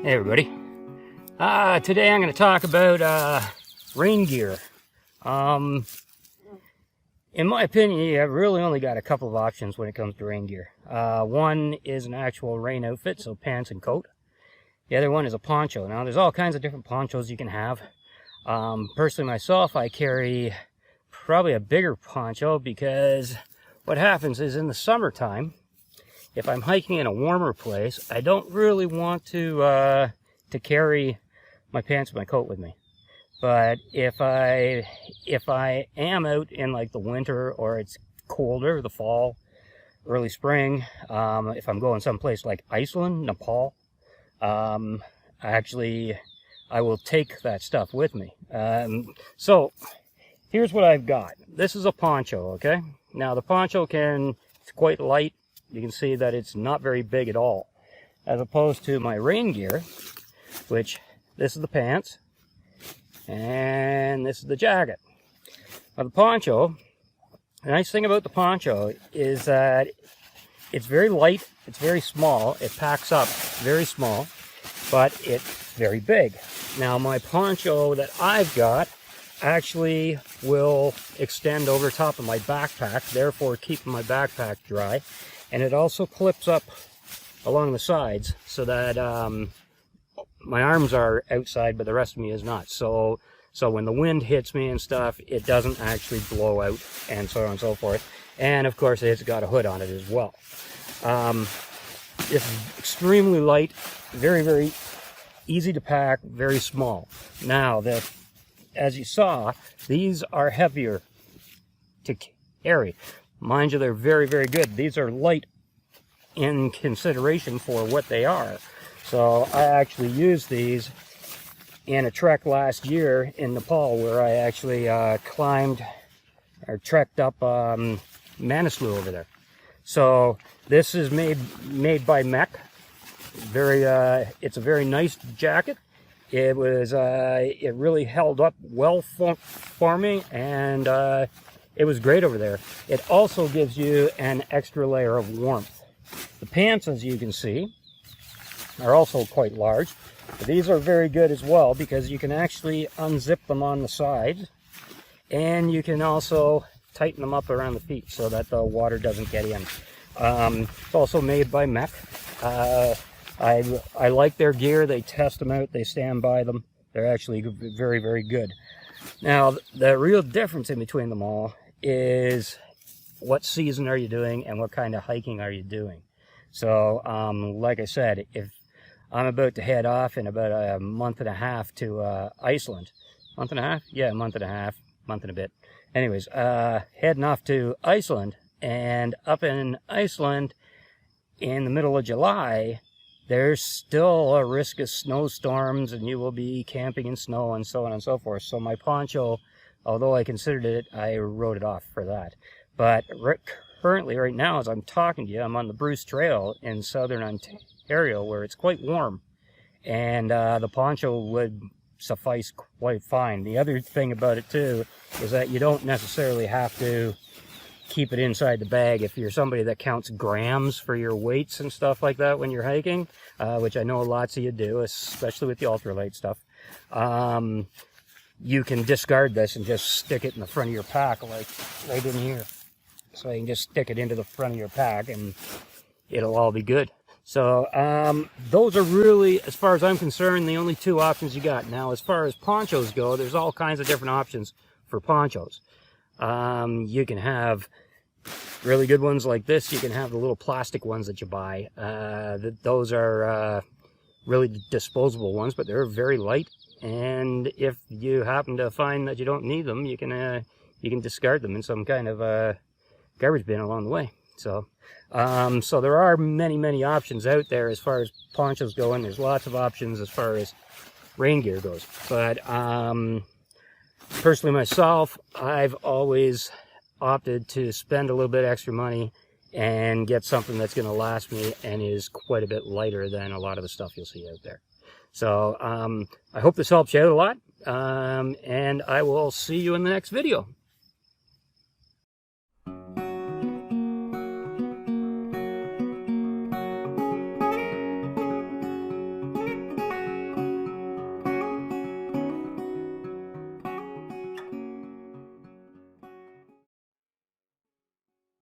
Hey everybody. Today I'm going to talk about rain gear. In my opinion, you have really only got a couple of options when it comes to rain gear. One is an actual rain outfit, so pants and coat. The other one is a poncho. Now there's all kinds of different ponchos you can have. Personally myself, I carry probably a bigger poncho because what happens is in the summertime, if I'm hiking in a warmer place, I don't really want to carry my pants and my coat with me. But if I am out in like the winter or it's colder, the fall, early spring, if I'm going someplace like Iceland, Nepal, I will take that stuff with me. So here's what I've got. This is a poncho, okay? Now the poncho it's quite light. You can see that it's not very big at all, as opposed to my rain gear, which this is the pants and this is the jacket. Now the poncho, the nice thing about the poncho is that it's very light, it's very small, it packs up very small, but it's very big. Now my poncho that I've got actually will extend over top of my backpack, therefore keeping my backpack dry. And it also clips up along the sides so that my arms are outside, but the rest of me is not. So when the wind hits me and stuff, it doesn't actually blow out, and so on and so forth. And of course, it's got a hood on it as well. It's extremely light, very, very easy to pack, very small. Now, as you saw, these are heavier to carry. Mind you, they're very, very good. These are light in consideration for what they are. So I actually used these in a trek last year in Nepal where I actually trekked up Manaslu over there. So this is made by Mech. It's a very nice jacket. It really held up well for me, and it was great over there. It also gives you an extra layer of warmth. The pants, as you can see, are also quite large. But these are very good as well because you can actually unzip them on the sides, and you can also tighten them up around the feet so that the water doesn't get in. It's also made by Mech. I like their gear. They test them out. They stand by them. They're actually very, very good. Now, the real difference in between them all is what season are you doing and what kind of hiking are you doing. So, like I said, if I'm about to head off in about a month and a half to Iceland. Month and a half? Yeah, month and a half. Month and a bit. Anyways, heading off to Iceland. And up in Iceland, in the middle of July, there's still a risk of snowstorms, and you will be camping in snow and so on and so forth. So my poncho, although I considered it, I wrote it off for that. But currently, right now, as I'm talking to you, I'm on the Bruce Trail in southern Ontario, where it's quite warm. And the poncho would suffice quite fine. The other thing about it, too, is that you don't necessarily have to keep it inside the bag. If you're somebody that counts grams for your weights and stuff like that when you're hiking, which I know lots of you do, especially with the ultralight stuff, you can discard this and just stick it in the front of your pack, like right in here. So you can just stick it into the front of your pack and it'll all be good. So those are really, as far as I'm concerned, the only two options you got. Now, as far as ponchos go, there's all kinds of different options for ponchos. You can have really good ones like this. You can have the little plastic ones that you buy. Those are really disposable ones, but they're very light. And if you happen to find that you don't need them, you can discard them in some kind of garbage bin along the way. So there are many, many options out there as far as ponchos go, and there's lots of options as far as rain gear goes. But personally myself, I've always opted to spend a little bit extra money and get something that's going to last me and is quite a bit lighter than a lot of the stuff you'll see out there. So I hope this helps you out a lot, and I will see you in the next video.